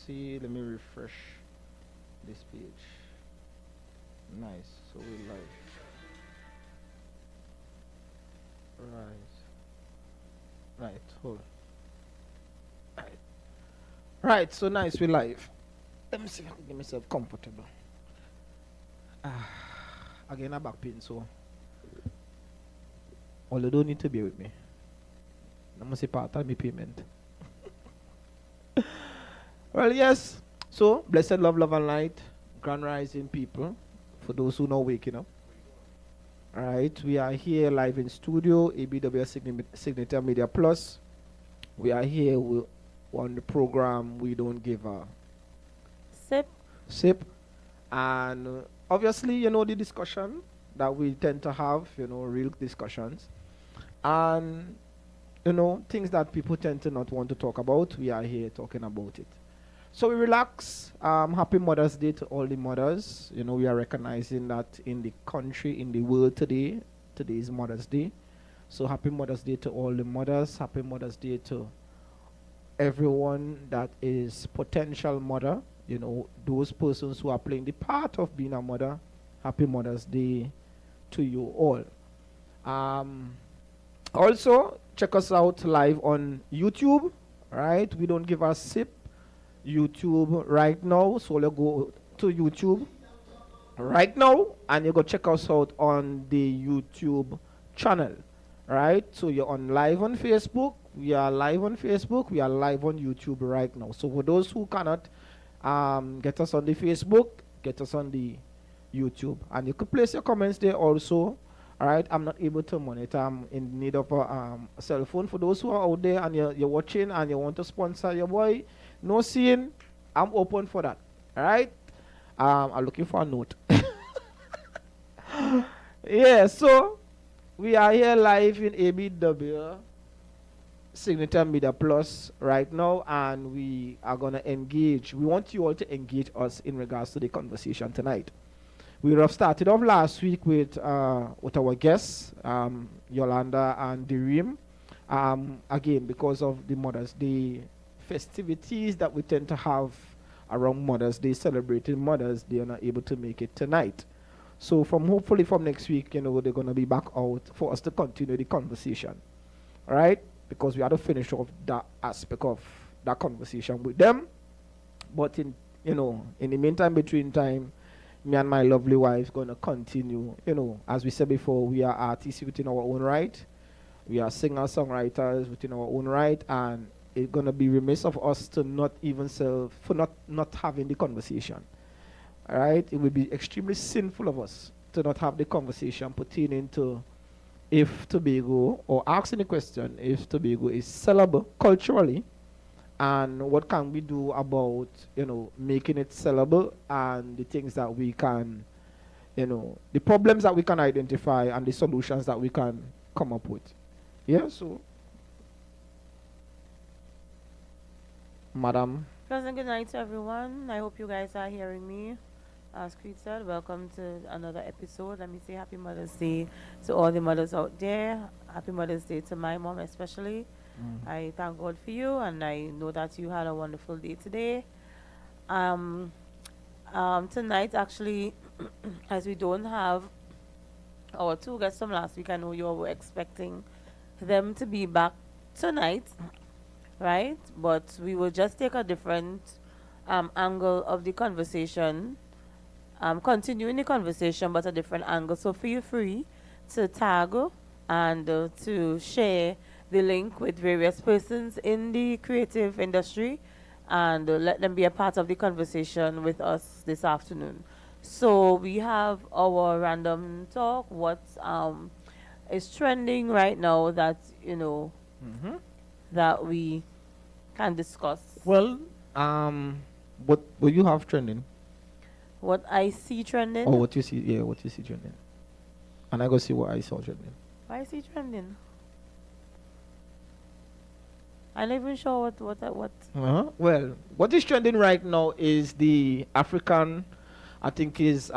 See, let me refresh this page. Nice. So we live. Right. Right. Hold. Right. Right. So nice. We live. Let me see if I can get myself comfortable. Ah, again, a back pain. So, although don't need to be with me. I'm gonna say part of my payment. Well, yes. So, blessed love, and light, grand rising people. For those who know waking up. All right, we are here live in studio, ABW Signature Media Plus. We are here on the program. We don't give a sip. And obviously, the discussion that we tend to have, real discussions. And, things that people tend to not want to talk about, we are here talking about it. So we relax. Happy Mother's Day to all the mothers. We are recognizing that in the country, in the world today. Today is Mother's Day. So happy Mother's Day to all the mothers. Happy Mother's Day to everyone that is potential mother. Those persons who are playing the part of being a mother. Happy Mother's Day to you all. Also, check us out live on YouTube. Right? We don't give a sip. YouTube right now, so you go to YouTube right now and you go check us out on the YouTube channel, right? So you're on live on Facebook, we are live on Facebook, we are live on YouTube right now. So for those who cannot get us on the Facebook, get us on the YouTube, and you could place your comments there also. All right, I'm not able to monitor. I'm in need of a cell phone. For those who are out there and you're watching and you want to sponsor your boy, no seeing, I'm open for that. All right, I'm looking for a note. Yeah, so we are here live in ABW Signature Media Plus right now, and we are gonna engage. We want you all to engage us in regards to the conversation tonight. We have started off last week with our guests, Yolanda and Dereem. Again, because of the Mother's Day festivities that we tend to have around Mother's Day, celebrating Mother's Day, are not able to make it tonight. So hopefully from next week, they're going to be back out for us to continue the conversation. All right? Because we had to finish off that aspect of that conversation with them. But in the meantime, between time, Me and my lovely wife gonna continue. As we said before, we are artists within our own right. We are singer-songwriters within our own right, and it's gonna be remiss of us to not even serve for not having the conversation. All right, it would be extremely sinful of us to not have the conversation pertaining to if Tobago, or asking the question if Tobago is sellable culturally, and what can we do about making it sellable, and the things that we can, the problems that we can identify and the solutions that we can come up with. Yeah, so Madam. Pleasant good night to everyone. I hope you guys are hearing me. As Creed said, welcome to another episode. Let me say Happy Mother's Day to all the mothers out there. Happy Mother's Day to my mom especially. I thank God for you, and I know that you had a wonderful day today. Tonight, actually, as we don't have our two guests from last week, I know you all were expecting them to be back tonight, right? But we will just take a different angle of the conversation, continuing the conversation, but a different angle. So feel free to tag and to share the link with various persons in the creative industry, and let them be a part of the conversation with us this afternoon. So we have our random talk. What is trending right now that that we can discuss? Well, what you have trending? What I see trending? Or what you see? Yeah, what you see trending? And I go see what I saw trending. What I see trending? I'm not even sure what. Well, what is trending right now is the African, I think is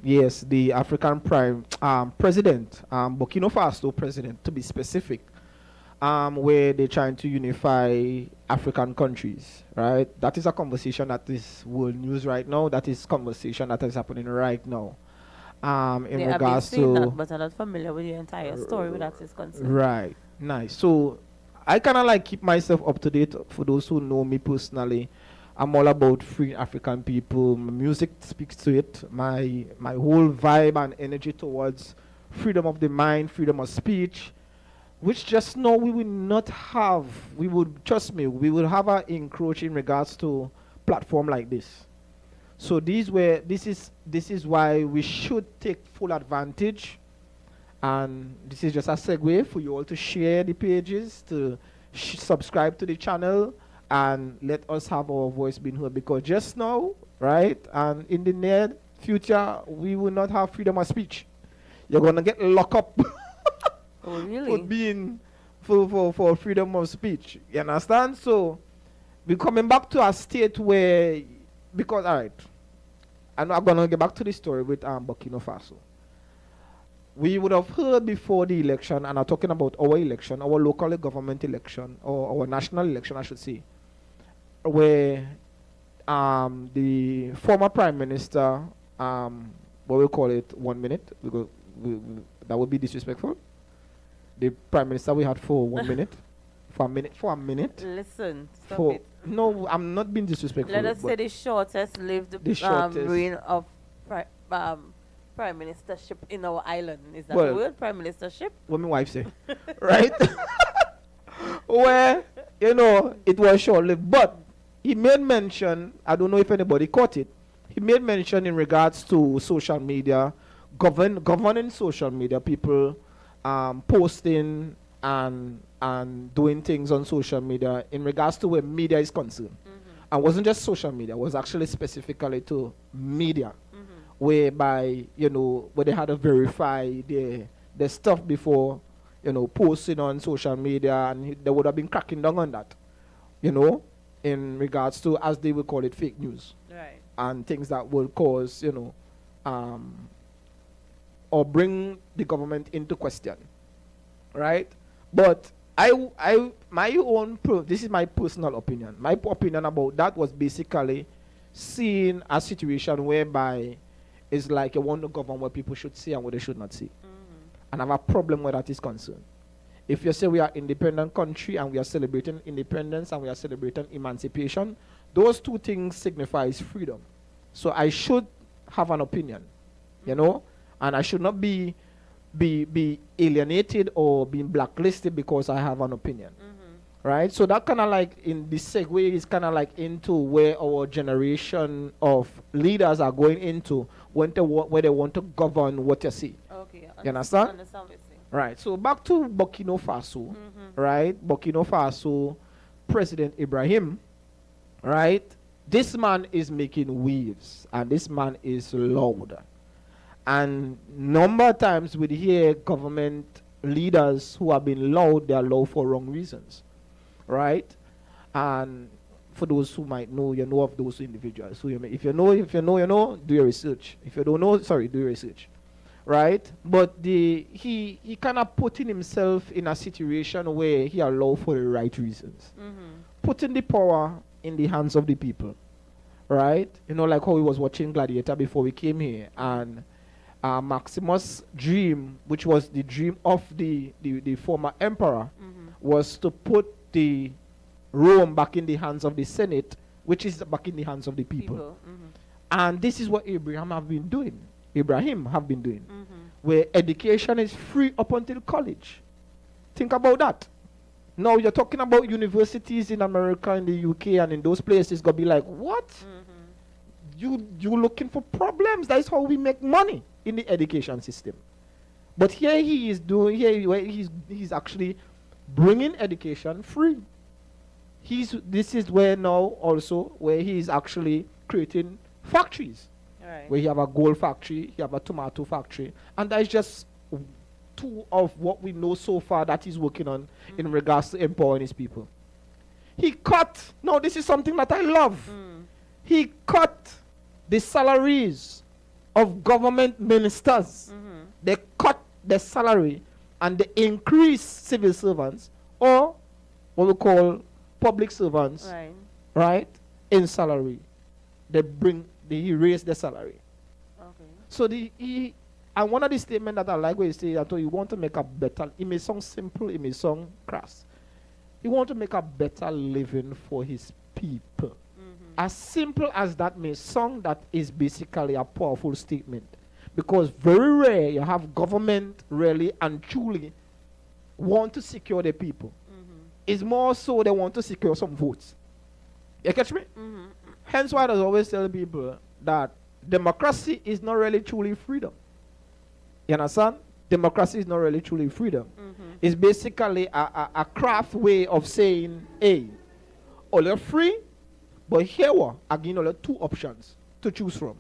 yes, the African prime president, Burkina Faso president to be specific, where they're trying to unify African countries, right? That is a conversation that is world news right now. That is conversation that is happening right now. In Yeah, regards I've been seeing to that, but I'm not familiar with the entire story where that is concerned. right, nice. So I kind of like keep myself up to date. For those who know me personally, I'm all about free African people. My music speaks to it. My whole vibe and energy towards freedom of the mind, freedom of speech, which just now we will not have. We would, trust me, we will have an encroach in regards to platform like this. So this is why we should take full advantage, and this is just a segue for you all to share the pages, to subscribe to the channel, and let us have our voice being heard, because just now, right, and in the near future, we will not have freedom of speech. You're gonna get locked up. Oh, really? For being for freedom of speech. You understand? So we're coming back to a state where, because all right, I'm gonna get back to the story with Burkina Faso. We would have heard before the election, and I'm talking about our election, our local government election, or our national election, I should say, where the former prime minister, what we call it, 1 minute, that would be disrespectful. The prime minister we had for 1 minute, for a minute. Listen, stop For it. no, I'm not being disrespectful. Let us say the shortest lived reign of prime ministership in our island. Is that the word, prime ministership? What my wife say, right? Where it was short-lived, but he made mention. I don't know if anybody caught it. He made mention in regards to social media, governing social media, people posting and doing things on social media in regards to where media is concerned. And wasn't just social media, it was actually specifically to media, whereby, where they had to verify their stuff before, posting on social media, and they would have been cracking down on that, in regards to, as they would call it, fake news. Right. And things that will cause, or bring the government into question, right? But this is my personal opinion. My opinion about that was basically seeing a situation whereby it's like you want to govern what people should see and what they should not see. And I have a problem where that is concerned. If you say we are independent country and we are celebrating independence and we are celebrating emancipation, those two things signifies freedom. So I should have an opinion, you know, and I should not be alienated or being blacklisted because I have an opinion. Right? So that kind of like in the segue is kind of like into where our generation of leaders are going into when where they want to govern what you see. Okay. You understand? Understand what you're saying. Right. So back to Burkina Faso, right? Burkina Faso President Ibrahim, right? This man is making waves and this man is loud. And number of times we hear government leaders who have been loud, they are loud for wrong reasons. Right? And for those who might know, you know of those individuals. So if you know, do your research. If you don't know, sorry, do your research. Right? But he kind of putting himself in a situation where he allowed for the right reasons. Putting the power in the hands of the people. Right? You know, like how we was watching Gladiator before we came here. And Maximus' dream, which was the dream of the former emperor, was to put the Rome back in the hands of the Senate, which is back in the hands of the people. And this is what Abraham have been doing. Where education is free up until college. Think about that. Now you're talking about universities in America, in the UK, and in those places, gonna be like, what? You looking for problems? That is how we make money in the education system. But here he is doing, he's actually bringing education free. This is where now also where he is actually creating factories. Right. Where you have a gold factory, you have a tomato factory, and that is just two of what we know so far that he's working on in regards to empowering his people. He cut. Now this is something that I love. He cut the salaries of government ministers. They cut the salary and they increase civil servants or what we call public servants, right, in salary. He raised the salary. Okay. So and one of the statements that I like where he say that you want to make a better, it may sound simple, it may sound crass. He want to make a better living for his people. As simple as that may sound, that is basically a powerful statement. Because very rare you have government really and truly want to secure the people. It's more so they want to secure some votes. You catch me? Hence why I always tell people that democracy is not really truly freedom. You understand? Democracy is not really truly freedom. It's basically a craft way of saying, hey, all you're free, but here I give you two options to choose from.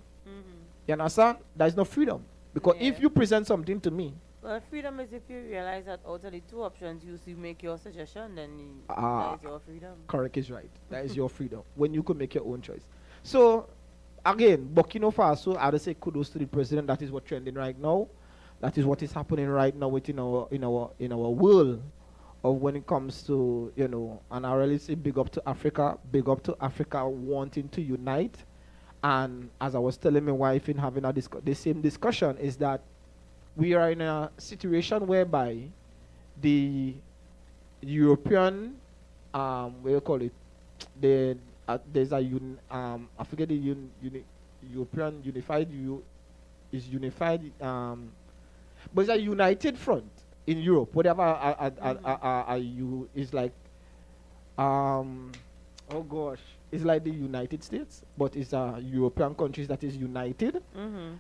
You understand? There is no freedom. Because if you present something to me. Well, freedom is if you realize that out of the two options, you make your suggestion, then that is your freedom. Correct is right. That is your freedom. When you could make your own choice. So, again, Burkina Faso, I would say kudos to the president. That is what's trending right now. That is what is happening right now within in our world of when it comes to, you know, and I really say big up to Africa wanting to unite. And as I was telling my wife in having the same discussion is that we are in a situation whereby the European, what do you call it? There's a I forget the European unified is unified, but it's a united front in Europe. Whatever is like, oh gosh. It's like the United States, but it's a European countries that is united,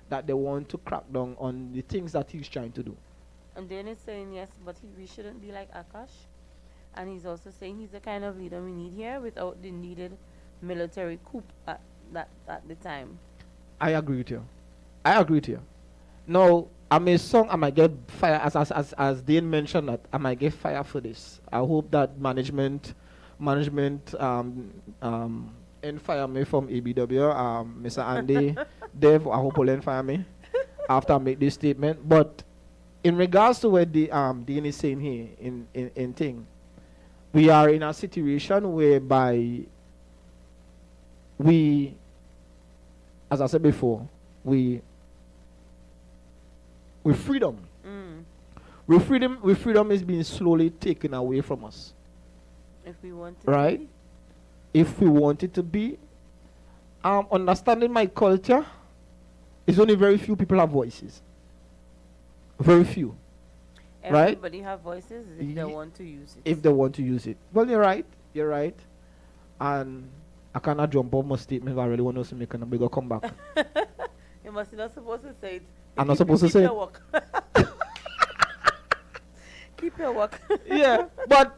that they want to crack down on the things that he's trying to do. And then he's saying, yes, but we shouldn't be like Akash. And he's also saying he's the kind of leader we need here without the needed military coup at the time. I agree with you. Now, I might get fire, as Dane mentioned that I might get fire for this. I hope that management and fire me from ABW, Mr. Andy, Dave, I hope you'll fire me after I make this statement. But in regards to what the Dean is saying here in thing, we are in a situation whereby we, as I said before, with freedom. With freedom is being slowly taken away from us. If we want it right? to be. If we want it to be. Understanding my culture, It's only very few people have voices. Very few. Right? Everybody have voices if they want to use it. If they want to use it. Well, you're right. You're right. And I cannot jump off my statement if I really want to make a bigger comeback. You must not supposed to say it. I'm not supposed to say it. Your work. Keep your work. Yeah, but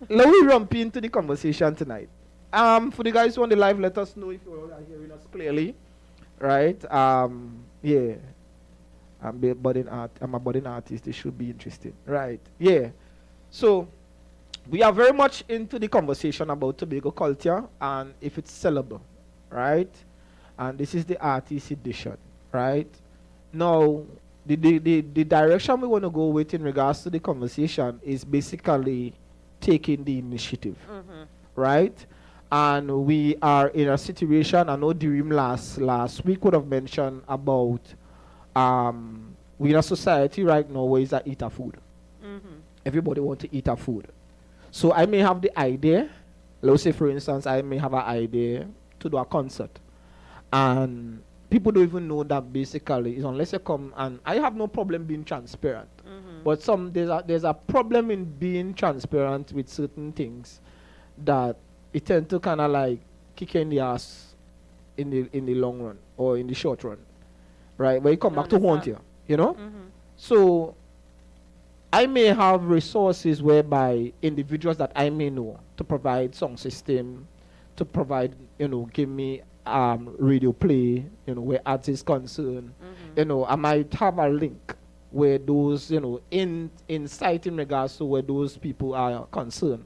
let me jump into the conversation tonight. For the guys who on the live, let us know if you are hearing us clearly, right? Yeah, I'm a budding artist. It should be interesting, right? Yeah. So we are very much into the conversation about Tobago culture and if it's sellable, right? And this is the Artiste Edition, right? Now, the direction we want to go with in regards to the conversation is basically taking the initiative, right? And we are in a situation, I know Dream last week would have mentioned about we're in a society right now where it's a eat a food. Everybody want to eat a food. So I may have the idea, let's say for instance, I may have an idea to do a concert. And people don't even know that basically is unless you come, and I have no problem being transparent. But there's a problem in being transparent with certain things that it tend to kind of like kick in the ass in the long run or in the short run, right? Where you come back to haunt you, you know. So I may have resources whereby individuals that I may know to provide sound system, to provide, give me radio play, where ads is concerned. I might have a link where those, insight in regards to where those people are concerned.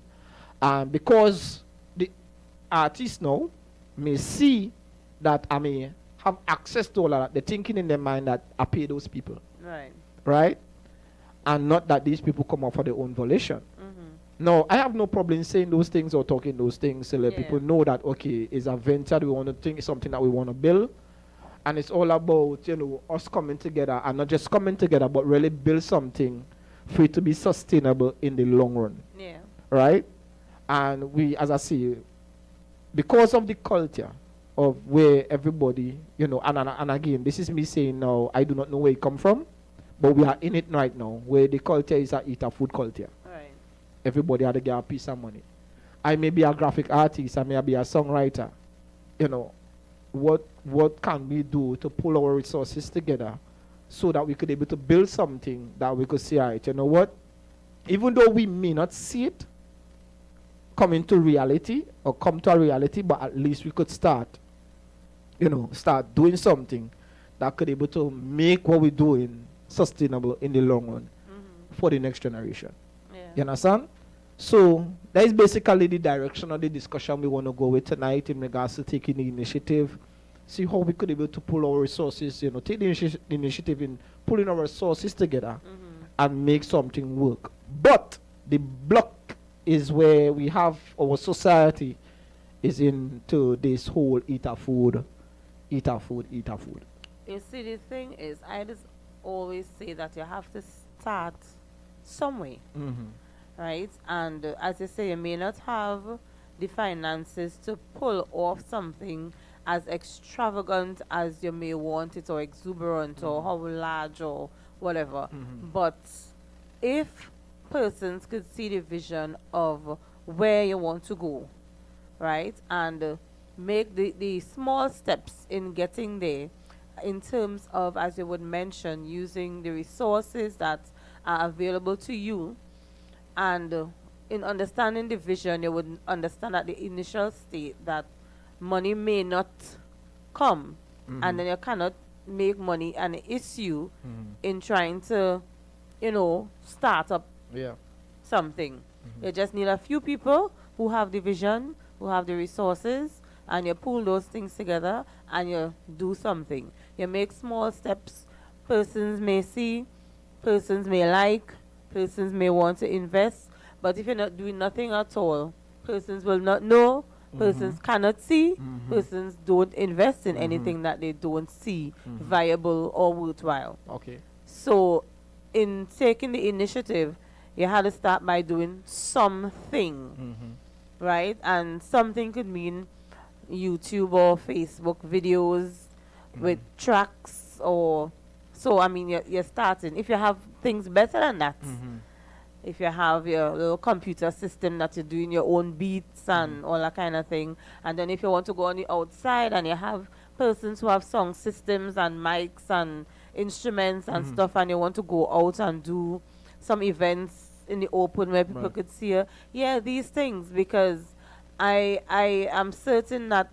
Because the artists now may see that I may have access to all of that, they're thinking in their mind that I pay those people. Right. Right? And not that these people come up for their own volition. No, I have no problem saying those things or talking those things to let people know that, okay, it's a venture we want to think, it's something that we want to build. And it's all about, us coming together and not just coming together, but really build something for it to be sustainable in the long run. Yeah. Right? And we, as I say, because of the culture of where everybody, and again, this is me saying now, I do not know where it come from, but we are in it right now, where the culture is a eat a food culture. Right. Everybody had to get a piece of money. I may be a graphic artist, I may be a songwriter. What can we do to pull our resources together so that we could be able to build something that we could say, all right, you know what? Even though we may not see it come into reality or come to a reality, but at least we could start doing something that could be able to make what we're doing sustainable in the long run for the next generation. Yeah. You understand? So that is basically the direction of the discussion we want to go with tonight in regards to taking the initiative, see how we could be able to pull our resources, take the initiative in pulling our resources together and make something work. But the block is where we have our society is into this whole eat a food. You see, the thing is, I just always say that you have to start somewhere. Right? And as you say, you may not have the finances to pull off something as extravagant as you may want it, or exuberant, or how large, or whatever. But if persons could see the vision of where you want to go, right, and make the small steps in getting there, in terms of, as you would mention, using the resources that are available to you, and in understanding the vision, you would understand at the initial state that money may not come, and then you cannot make money an issue in trying to, start up something. You just need a few people who have the vision, who have the resources, and you pull those things together and you do something. You make small steps. Persons may see, persons may like, persons may want to invest, but if you're not doing nothing at all, persons will not know, persons cannot see, persons don't invest in anything that they don't see viable or worthwhile. Okay. So in taking the initiative, you had to start by doing something, right? And something could mean YouTube or Facebook videos with tracks, or so. I mean, you're starting. If you have things better than that, if you have your little computer system that you're doing your own beats and all that kind of thing, and then if you want to go on the outside and you have persons who have sound systems and mics and instruments and stuff, and you want to go out and do some events in the open where people could see you, yeah, these things, because I am certain that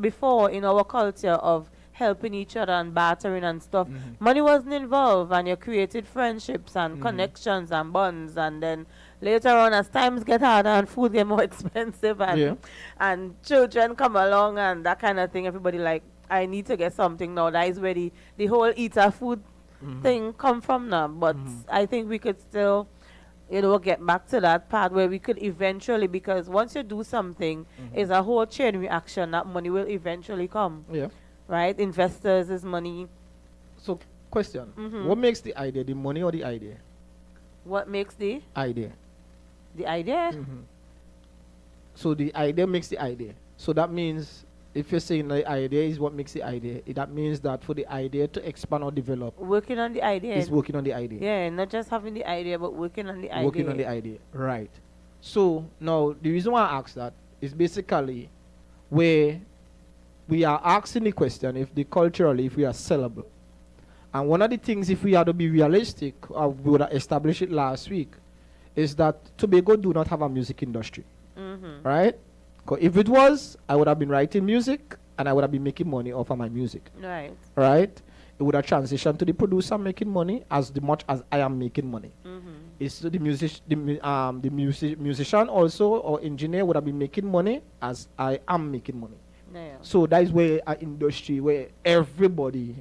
before, in our culture of helping each other and bartering and stuff, money wasn't involved, and you created friendships and connections and bonds, and then later on, as times get harder and food get more expensive, and and children come along and that kind of thing, everybody like, I need to get something now. That is where the whole eater food thing come from now. But I think we could still, get back to that part where we could eventually, because once you do something, it's a whole chain reaction that money will eventually come. Yeah. Right? Investors is money. So, question. What makes the idea? The money or the idea? What makes the Idea. idea? So, the idea makes the idea. So, that means if you're saying the idea is what makes the idea, that means that for the idea to expand or develop, Working on the idea. is working on the idea. Yeah, not just having the idea, but working on the idea. Working on the idea. Right. So, now, the reason why I ask that is basically where we are asking the question if we are sellable. And one of the things, if we are to be realistic, we would have established it last week, is that Tobago do not have a music industry. Right? Because if it was, I would have been writing music and I would have been making money off of my music. Right. Right? It would have transitioned to the producer making money as much as I am making money. It's the musician also or engineer would have been making money as I am making money. Yeah. So that is where an industry where everybody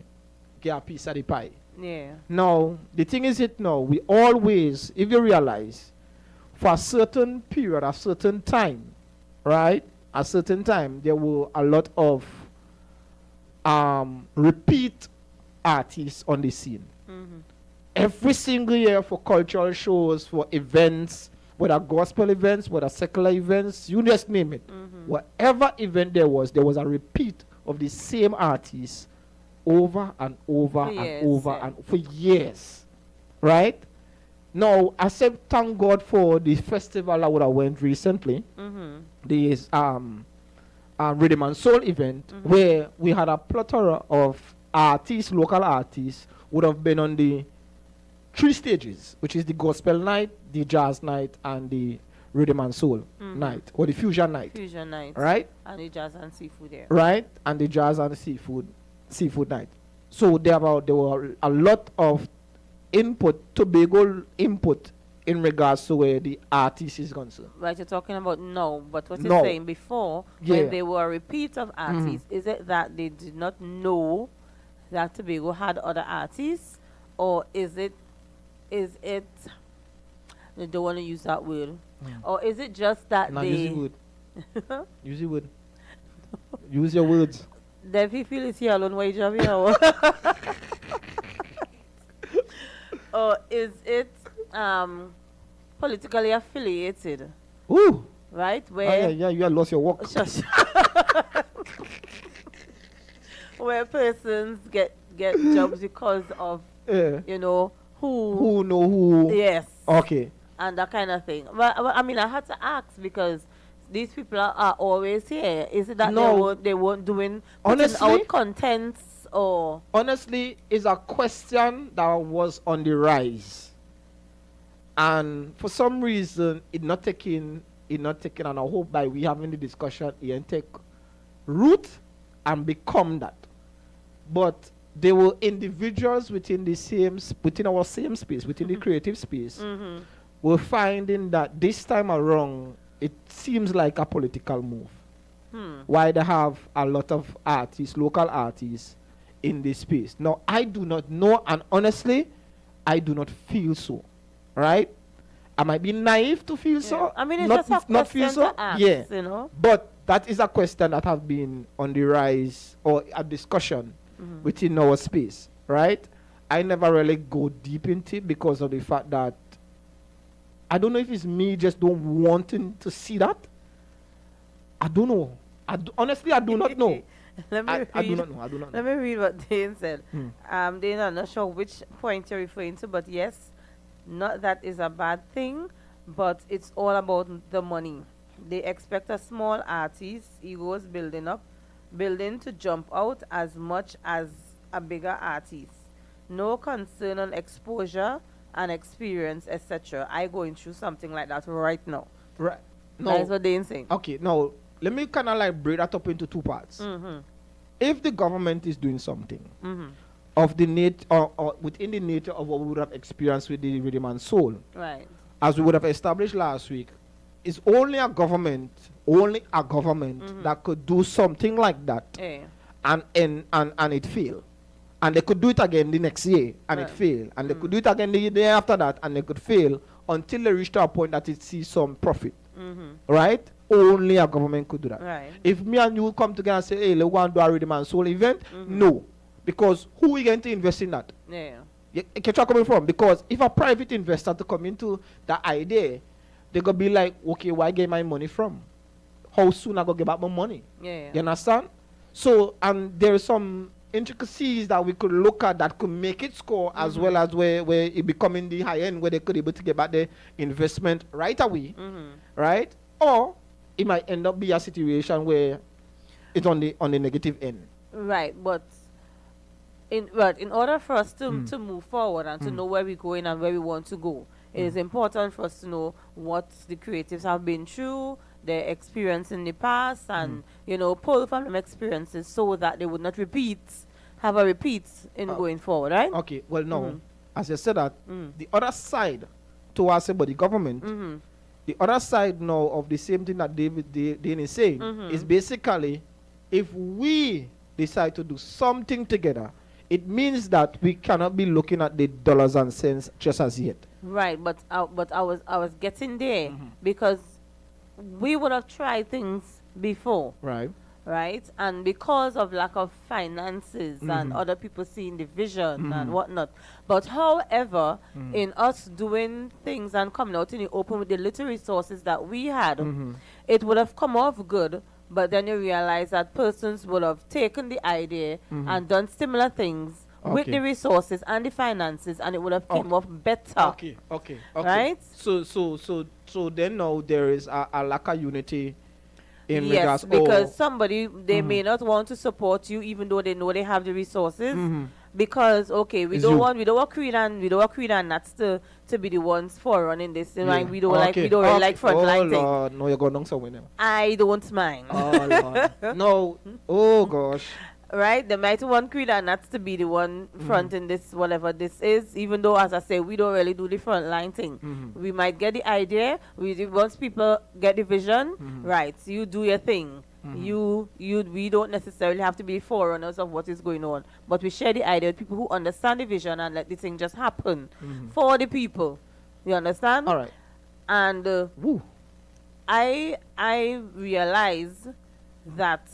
get a piece of the pie. Yeah. Now, the thing is we always, if you realize, for a certain period, a certain time, right? A certain time, there were a lot of repeat artists on the scene. Every single year for cultural shows, for events, whether gospel events, whether secular events, you just name it. Whatever event there was a repeat of the same artists over and over and over and for years. Right? Now, I said thank God for the festival I would have went recently. This Rhythm and Soul event where we had a plethora of artists, local artists, would have been on the 3 stages, which is the gospel night, the jazz night, and the rhythm and soul night, or the fusion night. Fusion night. Right? And the jazz and seafood there. Right? And the jazz and seafood night. So there were a lot of Tobago input in regards to where the artist is concerned. Right, you're talking about no, but what you're saying before, when they were a repeat of artists, is it that they did not know that Tobago had other artists, or is it I don't want to use that word, or is it just that No, they use the word. Use the word. Use your words. Then people is here alone, why you have here? Or is it politically affiliated? Ooh. Right? Where yeah, you have lost your work. Shush. Where persons get jobs because of who know who. yes, Okay. and that kind of thing. But I mean, I had to ask because these people are always here. Is it that they weren't doing putting out contents, or honestly, it's a question that was on the rise, and for some reason it not taking, and I hope by we having the discussion it take root and become that. But there were individuals within our same space, within the creative space, were finding that this time around it seems like a political move. Why they have a lot of artists, local artists, in this space. Now, I do not know, and honestly, I do not feel so. Right? I might be naive to feel so. I mean, it's just a question to ask, But that is a question that have been on the rise, or a discussion within our space. Right? I never really go deep into it because of the fact that I don't know if it's me just don't wanting to see that. I don't know. Honestly, I do not know. Let me I do read. not know. I do not Let know. me read what Dane said. Hmm. Dane, I'm not sure which point you're referring to, but yes, not that is a bad thing, but it's all about the money. They expect a small artist, egos building to jump out as much as a bigger artist. No concern on exposure and experience, etc. I going through something like that right now. Right. That is No. what Dane's saying. Okay. Now let me kind of like break that up into two parts. Mm-hmm. If the government is doing something Mm-hmm. of the nature or within the nature of what we would have experienced with the rhythm and soul, Right. as we would have established last week, it's only a government that could do something like that Yeah. and it fail. And they could do it again the next year and it Right. fail. And they could do it again the day after that and they could fail until they reach to a point that it sees some profit. Mm-hmm. Right? Only a government could do that. Right. If me and you come together and say, hey, let's go and do a rhythm and soul event, no. Because who are going to invest in that? Yeah. You catch where I'm coming from? Because if a private investor to come into that idea, they gonna be like, okay, where I get my money from? How soon I gonna get back my money? Yeah. You understand? So, and there are some intricacies that we could look at that could make it score as well as where it becoming the high end where they could able to get back the investment right away, right? Or it might end up be a situation where it's on the negative end. Right, but in order for us to move forward and to know where we're going and where we want to go, it is important for us to know what the creatives have been through, their experience in the past, and pull from them experiences so that they would not have a repeat in going forward, right? Okay, well, no. As I said that, the other side towards about the government, the other side now of the same thing that Dane is saying is basically if we decide to do something together, it means that we cannot be looking at the dollars and cents just as yet. Right, but I was getting there because we would have tried things before. Right. Right, and because of lack of finances and other people seeing the vision and whatnot. But however, in us doing things and coming out in the open with the little resources that we had, it would have come off good. But then you realize that persons would have taken the idea and done similar things with the resources and the finances, and it would have came off better. Okay. Right? So then now there is a lack of unity in Yes, regards. because somebody, they may not want to support you even though they know they have the resources. Because we don't want Creed and Nats to be the ones for running this. You know, like, we don't really like frontline thing. Lord, no, you're going down somewhere now. I don't mind. Oh Lord. No. Oh gosh. Right? They might want Creed and Nats to be the one fronting this, whatever this is, even though, as I say, we don't really do the frontline thing. We might get the idea. Once people get the vision, right, you do your thing. We don't necessarily have to be forerunners of what is going on, but we share the idea with people who understand the vision and let the thing just happen for the people. You understand? All right. And Woo. I realize that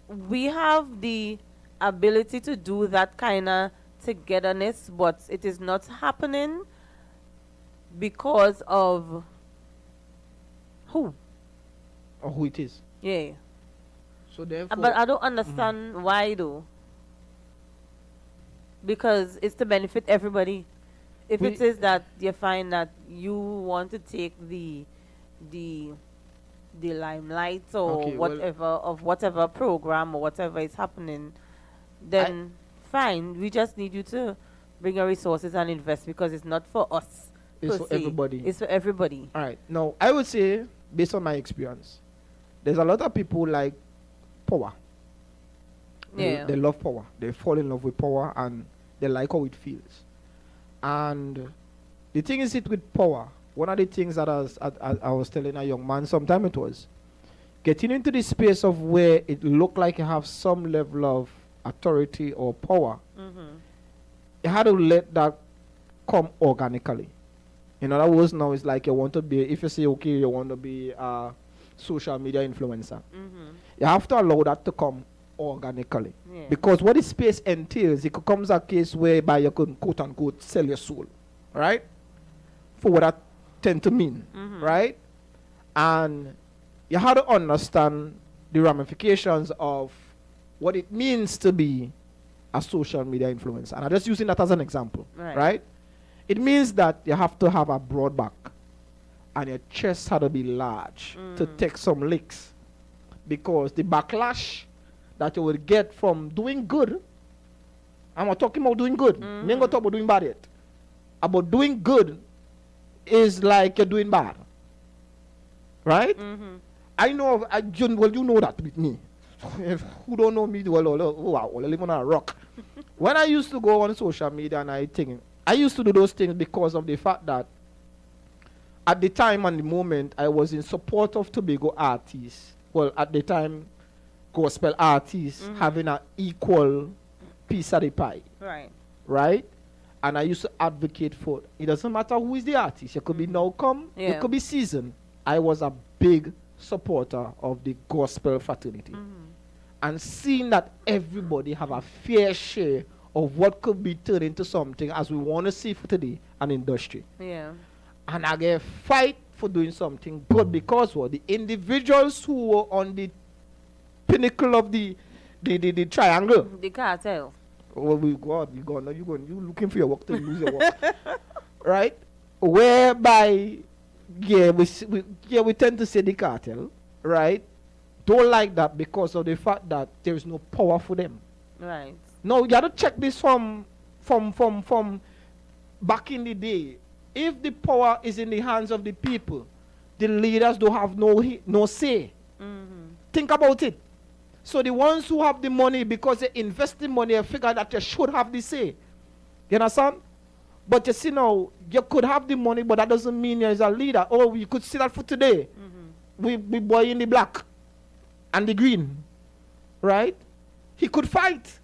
we have the ability to do that kind of togetherness, but it is not happening because of who? Or who it is. Yeah. So therefore. But I don't understand why though. Because it's to benefit everybody. If it is that you find that you want to take the limelight or whatever of whatever program or whatever is happening, then fine. We just need you to bring your resources and invest because it's not for us. It's for everybody. It's for everybody. All right. Now, I would say, based on my experience, there's a lot of people like power. They love power. They fall in love with power and they like how it feels. And the thing is, with power, one of the things that I was telling a young man sometime it was getting into the space of where it looked like you have some level of authority or power. You had to let that come organically. In other words, now it's like you want to be, if you say, okay, you want to be a social media influencer, you have to allow that to come organically. Yeah. Because what the space entails, it comes a case whereby you can quote unquote sell your soul, right? For what that tend to mean, right? And you have to understand the ramifications of what it means to be a social media influencer. And I'm just using that as an example, right? It means that you have to have a broad back and your chest had to be large to take some licks, because the backlash that you will get from doing good, I'm not talking about doing good. I'm not talking about doing bad yet. About doing good is like you're doing bad, right? I know, well, you know that with me. If who don't know me, well, I live on a rock. When I used to go on social media and I used to do those things because of the fact that at the time and the moment I was in support of Tobago artists. Well, at the time, gospel artists having an equal piece of the pie. Right? And I used to advocate for, it doesn't matter who is the artist. You could be now come, you could be seasoned. I was a big supporter of the gospel fraternity. And seeing that everybody have a fair share of what could be turned into something as we want to see for today, an industry. And I get fight for doing something good, because what the individuals who were on the pinnacle of the triangle, the cartel. Oh, we go out, you looking for your work to lose your work. Right? Whereby we tend to say the cartel, right? Don't like that because of the fact that there is no power for them. Right. No, you gotta check this from back in the day. If the power is in the hands of the people, the leaders don't have no say. Think about it. So the ones who have the money, because they invest the money, they figure that they should have the say. You understand? But you see now, you could have the money, but that doesn't mean you're a leader. Oh, you could see that for today. We boy in the black and the green, right? He could fight.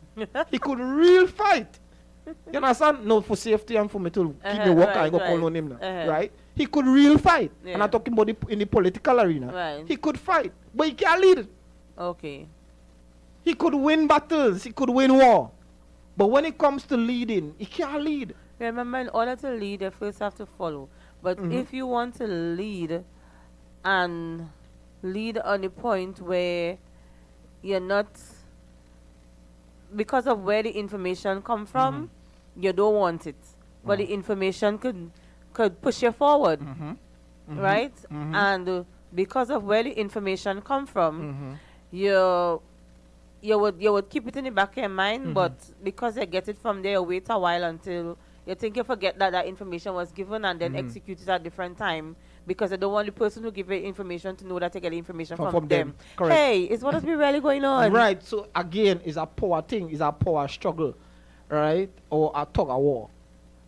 He could real fight. You understand? No, for safety and for me to keep me work, I go call no name now, right? He could real fight. And I'm talking about in the political arena. He could fight, but he can't lead. Okay. He could win battles. He could win war. But when it comes to leading, he can't lead. Remember, in order to lead, you first have to follow. But if you want to lead and lead on the point where you're not, because of where the information come from, you don't want it. But the information could push you forward, right? And because of where the information come from, you would keep it in the back of your mind, but because you get it from there, you wait a while until you think you forget that that information was given and then executed at a different time, because you don't want the person who give you information to know that you get information from them. Correct. Hey, is what has been really going on? Right. So again, it's a power thing. It's a power struggle, right? Or a tug of war,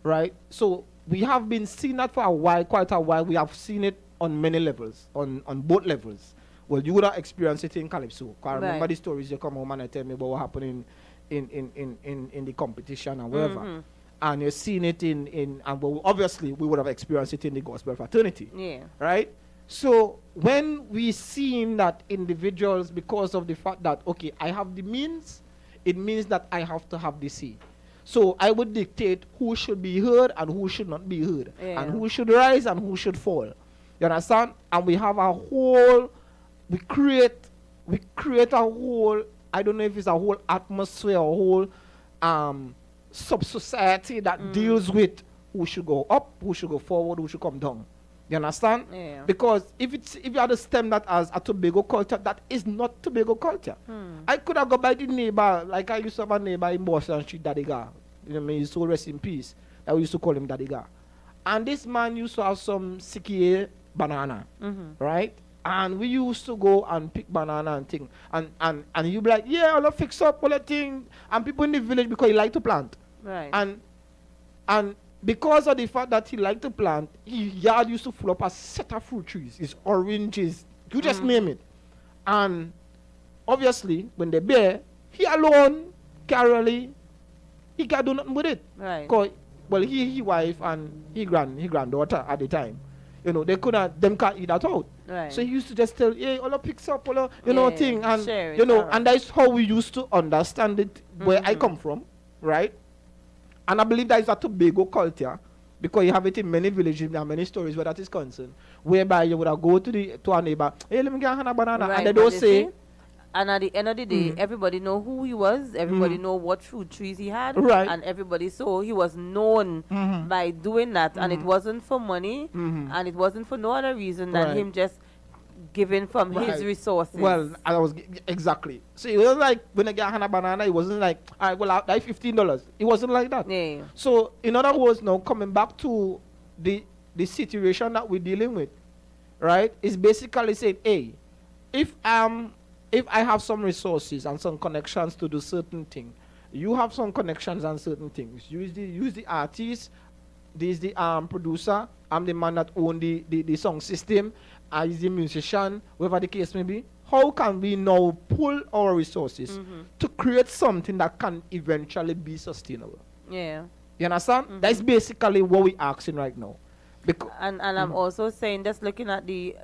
right? So we have been seeing that for a while, quite a while. We have seen it on many levels, on both levels. Well, you would have experienced it in Calypso. I remember the stories you come home and tell me about what happened in the competition and whatever. And you've seen it and well, obviously we would have experienced it in the gospel fraternity. Right? So when we seen that individuals, because of the fact that, okay, I have the means, it means that I have to have the say. So I would dictate who should be heard and who should not be heard. And who should rise and who should fall. You understand? And we have a whole, we create a whole, I don't know if it's a whole atmosphere or whole sub-society that deals with who should go up, who should go forward, who should come down. You understand? Because if you had to stem that as a Tobago culture, that is not Tobago culture. I could have gone by the neighbor, like I used to have a neighbor in Boston Street, Dadiga. You know, he used to rest in peace. That we used to call him Dadiga. And this man used to have some sikie banana, right? And we used to go and pick banana and thing. And you be like, yeah, I'll fix up all that thing. And people in the village, because he like to plant. Right. And because of the fact that he liked to plant, his yard used to full up a set of fruit trees. His oranges, you just name it. And obviously, when they bear, he alone, Carolee, he can't do nothing with it. Right. Well, he wife and he granddaughter at the time, you know, them can't eat that out. Right. So he used to just tell, hey, all picks up, all you know, thing, and share it, you know, and that's how we used to understand it where I come from, right? And I believe that is a Tobago culture, because you have it in many villages, there are many stories where that is concerned, whereby you would have go to a neighbor, hey, let me get a banana, Right, and they don't say, And at the end of the day, everybody know who he was. Everybody know what fruit trees he had. Right. And everybody saw he was known by doing that. And it wasn't for money. And it wasn't for no other reason than Right. him just giving from his Right. resources. Well, exactly. So it wasn't like when I get a banana, it wasn't like, all right, well, I'll die $15. It wasn't like that. Yeah. So in other words, now coming back to the situation that we're dealing with, right? It's basically saying, hey, if I have some resources and some connections to do certain thing, you have some connections and certain things. Use the artist, this the producer, I'm the man that own the song system, I is the musician, whatever the case may be. How can we now pull our resources to create something that can eventually be sustainable? Yeah. You understand? That's basically what we're asking right now. And I'm also saying, just looking at the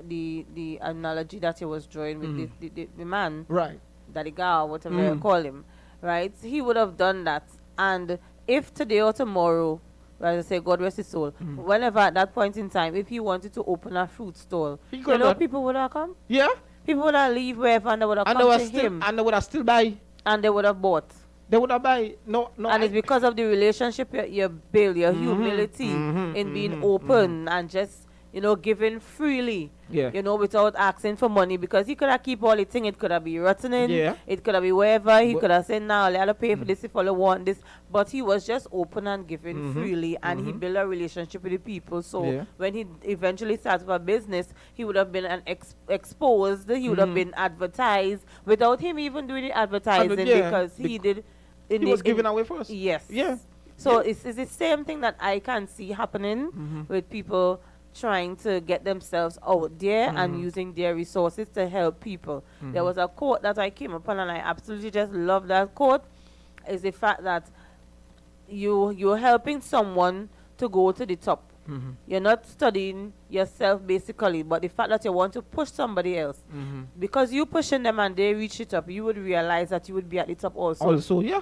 analogy that he was drawing with the man, Right. the guy, whatever you call him, right? He would have done that. And if today or tomorrow, as I say, God rest his soul, whenever at that point in time, if he wanted to open a fruit stall, He you could know, have. people would have come. Yeah. People would have leave wherever and they would have And come they to were still him. and they would have still buy. And they would have bought. They would have buy. No. And it's because of the relationship you build, your humility in being open and just, you know, giving freely, Yeah. you know, without asking for money. Because he could have keep all the thing. It could have been rotten in. Yeah. It could have been wherever. He But- could have said, now, let her pay for this if I want this. But he was just open and giving freely. And he built a relationship with the people. So Yeah. when he eventually started a business, he would have been exposed. He would have been advertised without him even doing the advertising yeah, because he did. He was giving away first. Yes. Yeah. So it's the same thing that I can see happening with people trying to get themselves out there and using their resources to help people. There was a quote that I came upon and I absolutely just love that quote. Is the fact that you're helping someone to go to the top. You're not studying yourself basically, but the fact that you want to push somebody else. Because you pushing them and they reach it up, you would realize that you would be at the top also. Also, yeah.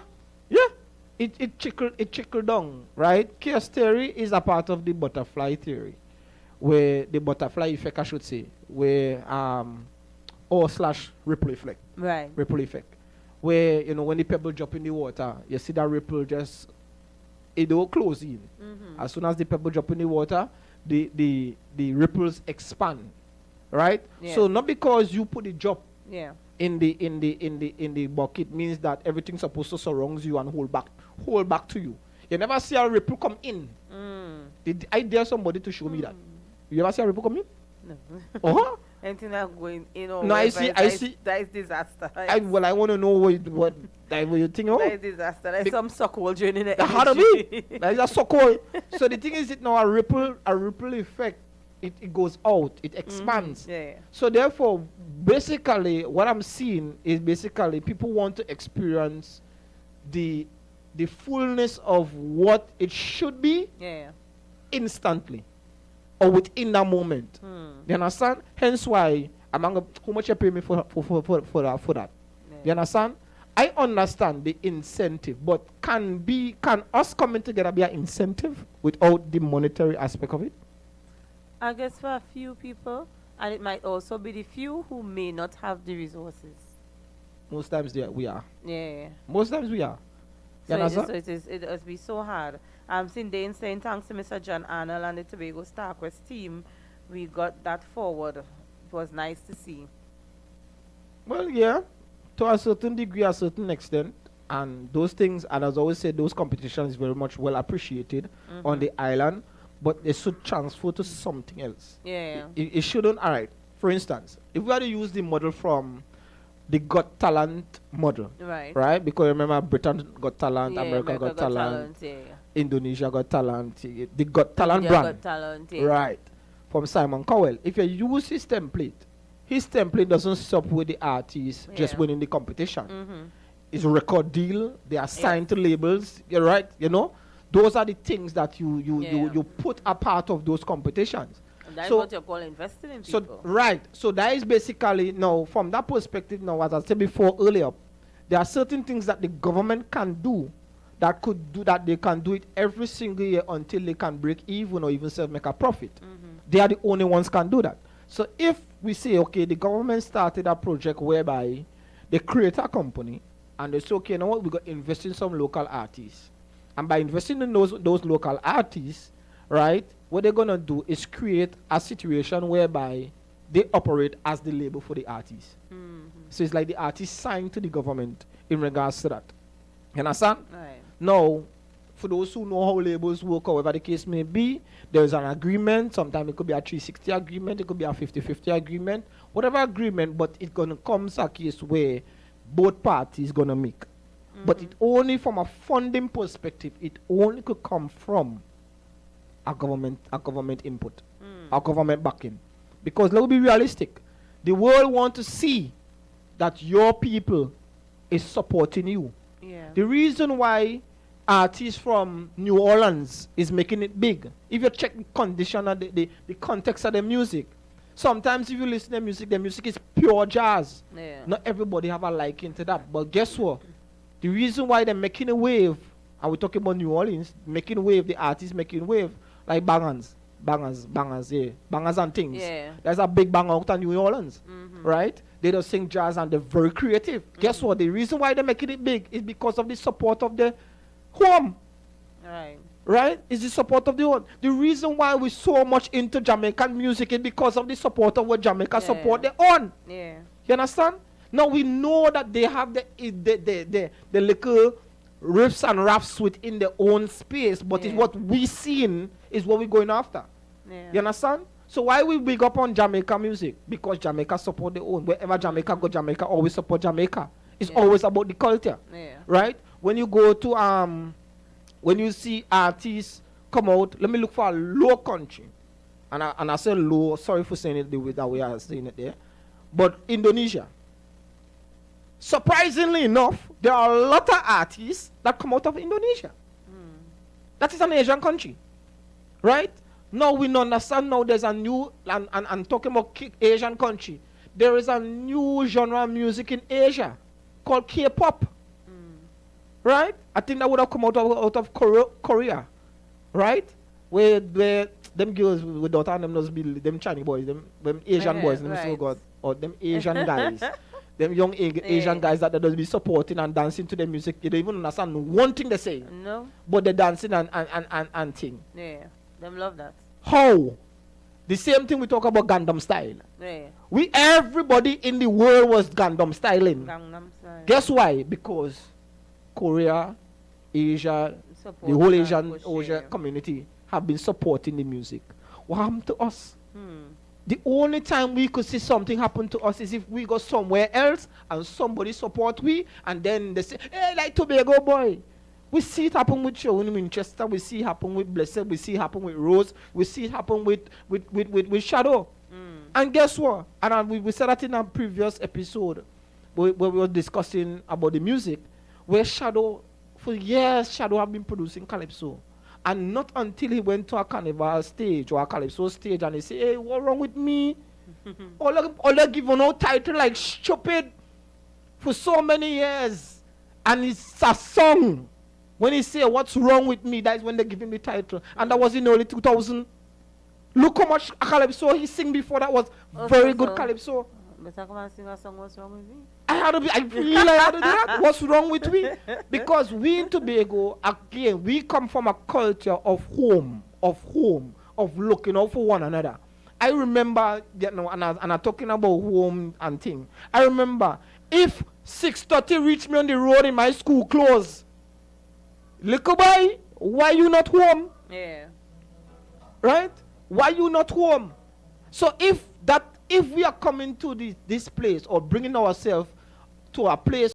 It trickled down, right? Chaos theory is a part of the butterfly theory, where the butterfly effect, I should say, where or/ripple effect. Right. Ripple effect, where you know when the pebble drop in the water, you see that ripple just it don't close in. As soon as the pebble drop in the water, the ripples expand, right? Yeah. So not because you put the drop Yeah. in the bucket means that everything's supposed to surround you and hold back to you. You never see a ripple come in. I dare somebody to show me that. You ever see a ripple come in? No. Uh-huh. Anything that going, you know. No, I see. That is disaster. I want to know what you think. Oh, That is disaster. That's some suck-hole draining the the hard of energy. it. That is a so cold. So the thing is, it now a ripple effect. It goes out. It expands. Yeah. So therefore, basically, what I'm seeing is basically people want to experience the fullness of what it should be Yeah. instantly or within that moment. You understand? Hence why how much you pay me for that. You understand? I understand the incentive, but can us coming together be an incentive without the monetary aspect of it? I guess for a few people, and it might also be the few who may not have the resources. Most times we are. Yeah. Most times we are. You understand? It has been so hard. Dane saying thanks to Mr. John Arnold and the Tobago StarQuest team, we got that forward. It was nice to see. Well, yeah, to a certain degree, a certain extent, and those things, and as I always said, those competitions very much well appreciated on the island, but they should transfer to something else. Yeah. It shouldn't. All right. For instance, if we had to use the model from the Got Talent model, right? Because remember, Britain got talent, Yeah, America got talent, yeah. Indonesia got talent, the Got Talent India brand, got talent, yeah. right? From Simon Cowell. If you use his template doesn't stop with the artist just Yeah. winning the competition. It's a record deal. They are signed to labels. You're right. You know, those are the things that you put a part of those competitions. And that's So- what you're calling investing in people. So right. So that is basically now from that perspective. Now, as I said before earlier, there are certain things that the government can do that they can do it every single year until they can break even or even make a profit. They are the only ones can do that. So if we say, okay, the government started a project whereby They create a company and they say, okay, you know what, we got to invest in some local artists. And by investing in those local artists, right, what they're gonna do is create a situation whereby they operate as the label for the artist. So it's like the artist signed to the government in regards to that. You understand? Right. Now, for those who know how labels work, however the case may be, there's an agreement. Sometimes it could be a 360 agreement, it could be a 50-50 agreement, whatever agreement, but it's gonna come a case where both parties gonna make. But it only from a funding perspective, it only could come from a government input, a government backing. Because let's be realistic. The world want to see that your people is supporting you. Yeah. The reason why artists from New Orleans is making it big, if you check the condition of the context of the music, sometimes if you listen to the music is pure jazz. Yeah. Not everybody have a liking to that. But guess what? The reason why they're making a wave, and we're talking about New Orleans, making a wave, the artists making wave, like bangers, bangers and things. Yeah. There's a big bang out of New Orleans, right? They don't sing jazz and they're very creative. Guess what? The reason why they're making it big is because of the support of the home. Right. Right? Is the support of the home. The reason why we're so much into Jamaican music is because of the support of what Jamaica support their own. Yeah. You understand? Now we know that they have the little riffs and raps within their own space, but it's what we seen is what we're going after. Yeah. You understand? So why we big up on Jamaica music? Because Jamaica support their own. Wherever Jamaica go, Jamaica always support Jamaica. It's always about the culture. Yeah. Right? When you go to when you see artists come out, let me look for a low country. And I say low, sorry for saying it the way that we are saying it there. But Indonesia. Surprisingly enough, there are a lot of artists that come out of Indonesia. That is an Asian country. Right? Now we understand now there's a new, and talking about Asian country, there is a new genre of music in Asia called K-pop. Right? I think that would have come out of Korea. Right? Where them girls without them must be them Chinese boys, them Asian boys, them so good, or them Asian guys. Them young Asian guys that does be supporting and dancing to the music. You don't even understand one thing they say. No. But they're dancing and thing. Yeah. Them love that. How? The same thing we talk about Gundam style. Yeah. Everybody in the world was Gundam styling. Gangnam Style. Guess why? Because Korea, Asia, Support the whole and Asian push, community have been supporting the music. What happened to us? The only time we could see something happen to us is if we go somewhere else and somebody support we, and then they say, hey, like Tobago boy. We see it happen with you in Winchester, we see it happen with Blessed, we see it happen with Rose, we see it happen with Shadow. And guess what? And we said that in a previous episode where we were discussing about the music, where Shadow, for years, Shadow have been producing Calypso. And not until he went to a carnival stage or a Calypso stage and he said, hey, what's wrong with me? all they give no title like stupid for so many years. And it's a song. When he say what's wrong with me, that is when they give him the title. And that was in early 2000. Look how much Calypso he sing before that was very good Calypso. Better come and sing a song, what's wrong with me? I really had to do that. What's wrong with me? Because we in Tobago, again, we come from a culture of home, of looking out for one another. I remember, and I'm talking about home and thing. I remember, if 6:30 reached me on the road in my school clothes, little boy, why you not home? Yeah. Right? Why you not home? So if we are coming to this place or bringing ourselves to a place